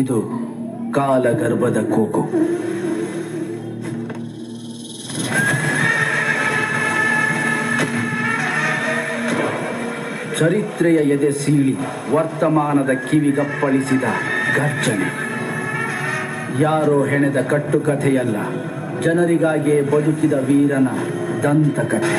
ಇದು ಕಾಲಗರ್ಭದ ಕೂಗು. ಚರಿತ್ರೆಯ ಎದೆ ಸೀಳಿ ವರ್ತಮಾನದ ಕಿವಿಗಪ್ಪಳಿಸಿದ ಗರ್ಜನೆ. ಯಾರೋ ಹೆಣೆದ ಕಟ್ಟುಕಥೆಯಲ್ಲ, ಜನರಿಗಾಗಿಯೇ ಬದುಕಿದ ವೀರನ ದಂತಕಥೆ.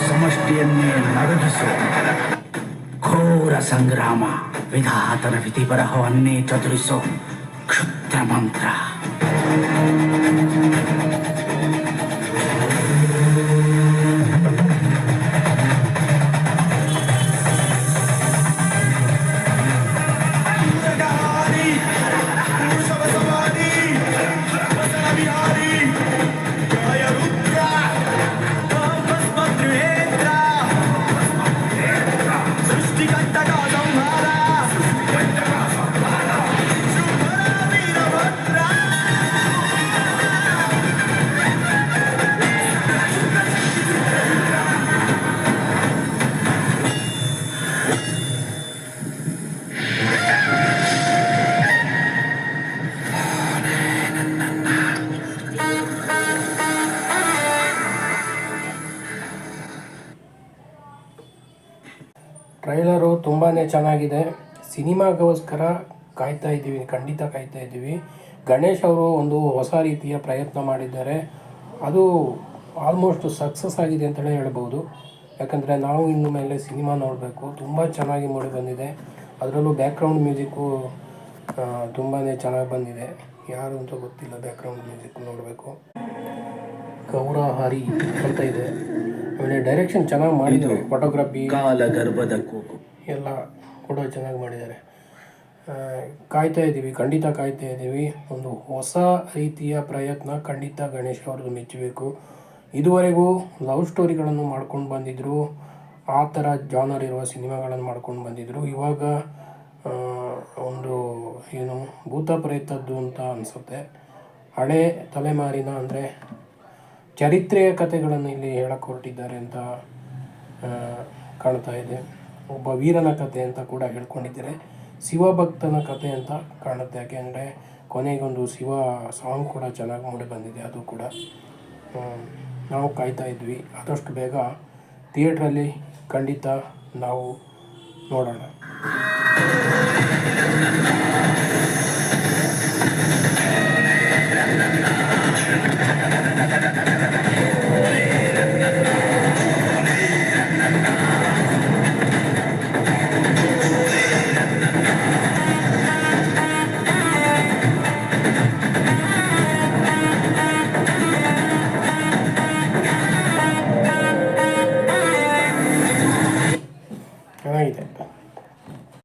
ಸಮಷ್ಟಿಯನ್ನೇ ನಡುಗಿಸು ಘೋರ ಸಂಗ್ರಾಮ. ವಿಧಾತನ ವಿಧಿ ಬರಹವನ್ನೇ ಚದುರಿಸೋ ಕ್ಷುದ್ರ ಮಂತ್ರ. ಟ್ರೈಲರು ತುಂಬಾ ಚೆನ್ನಾಗಿದೆ. ಸಿನಿಮಾಗೋಸ್ಕರ ಕಾಯ್ತಾ ಇದ್ದೀವಿ, ಖಂಡಿತ ಕಾಯ್ತಾ ಇದ್ದೀವಿ. ಗಣೇಶ್ ಅವರು ಒಂದು ಹೊಸ ರೀತಿಯ ಪ್ರಯತ್ನ ಮಾಡಿದ್ದಾರೆ. ಅದು ಆಲ್ಮೋಸ್ಟ್ ಸಕ್ಸಸ್ ಆಗಿದೆ ಅಂತಲೇ ಹೇಳ್ಬೋದು. ಯಾಕಂದರೆ ನಾವು ಇನ್ನು ಮೇಲೆ ಸಿನಿಮಾ ನೋಡಬೇಕು. ತುಂಬ ಚೆನ್ನಾಗಿ ಮೂಡಿ ಬಂದಿದೆ. ಅದರಲ್ಲೂ ಬ್ಯಾಕ್ಗ್ರೌಂಡ್ ಮ್ಯೂಸಿಕ್ಕು ತುಂಬಾ ಚೆನ್ನಾಗಿ ಬಂದಿದೆ. ಯಾರು ಅಂತ ಗೊತ್ತಿಲ್ಲ, ಬ್ಯಾಕ್ಗ್ರೌಂಡ್ ಮ್ಯೂಸಿಕ್ ನೋಡಬೇಕು. ಗೌರಹರಿ ಅಂತ ಇದೆ. ಆಮೇಲೆ ಡೈರೆಕ್ಷನ್ ಚೆನ್ನಾಗಿ ಮಾಡಿದ್ದಾರೆ. ಫೋಟೋಗ್ರಫಿ, ಕಾಲಗರ್ಭದ ಕೂಗು ಎಲ್ಲ ಕೂಡ ಚೆನ್ನಾಗಿ ಮಾಡಿದ್ದಾರೆ. ಕಾಯ್ತಾ ಇದ್ದೀವಿ, ಖಂಡಿತ ಕಾಯ್ತಾ ಇದ್ದೀವಿ. ಒಂದು ಹೊಸ ರೀತಿಯ ಪ್ರಯತ್ನ ಖಂಡಿತ ಗಣೇಶ್ ಅವ್ರದ್ದು ಮೆಚ್ಚಬೇಕು. ಇದುವರೆಗೂ ಲವ್ ಸ್ಟೋರಿಗಳನ್ನು ಮಾಡ್ಕೊಂಡು ಬಂದಿದ್ದರು, ಆ ಥರ ಜಾನರ್ ಇರುವ ಸಿನಿಮಾಗಳನ್ನು ಮಾಡ್ಕೊಂಡು ಬಂದಿದ್ದರು. ಇವಾಗ ಒಂದು ಏನು ಭೂತ ಪ್ರೇತದ್ದು ಅಂತ ಅನಿಸುತ್ತೆ. ಹಳೆ ತಲೆಮಾರಿನ ಅಂದರೆ ಚರಿತ್ರೆಯ ಕಥೆಗಳನ್ನು ಇಲ್ಲಿ ಹೇಳಕ್ಕೆ ಹೊರಟಿದ್ದಾರೆ ಅಂತ ಕಾಣ್ತಾ ಇದೆ. ಒಬ್ಬ ವೀರನ ಕಥೆ ಅಂತ ಕೂಡ ಹೇಳ್ಕೊಂಡಿದ್ದಾರೆ. ಶಿವಭಕ್ತನ ಕಥೆ ಅಂತ ಕಾಣುತ್ತೆ. ಯಾಕೆಂದರೆ ಕೊನೆಗೊಂದು ಶಿವ ಸಾಂಗ್ ಕೂಡ ಚೆನ್ನಾಗಿ ಮೂಡಿ ಬಂದಿದೆ. ಅದು ಕೂಡ ನಾವು ಕಾಯ್ತಾ ಇದ್ವಿ. ಆದಷ್ಟು ಬೇಗ ಥಿಯೇಟ್ರಲ್ಲಿ ಖಂಡಿತ ನಾವು ನೋಡೋಣ.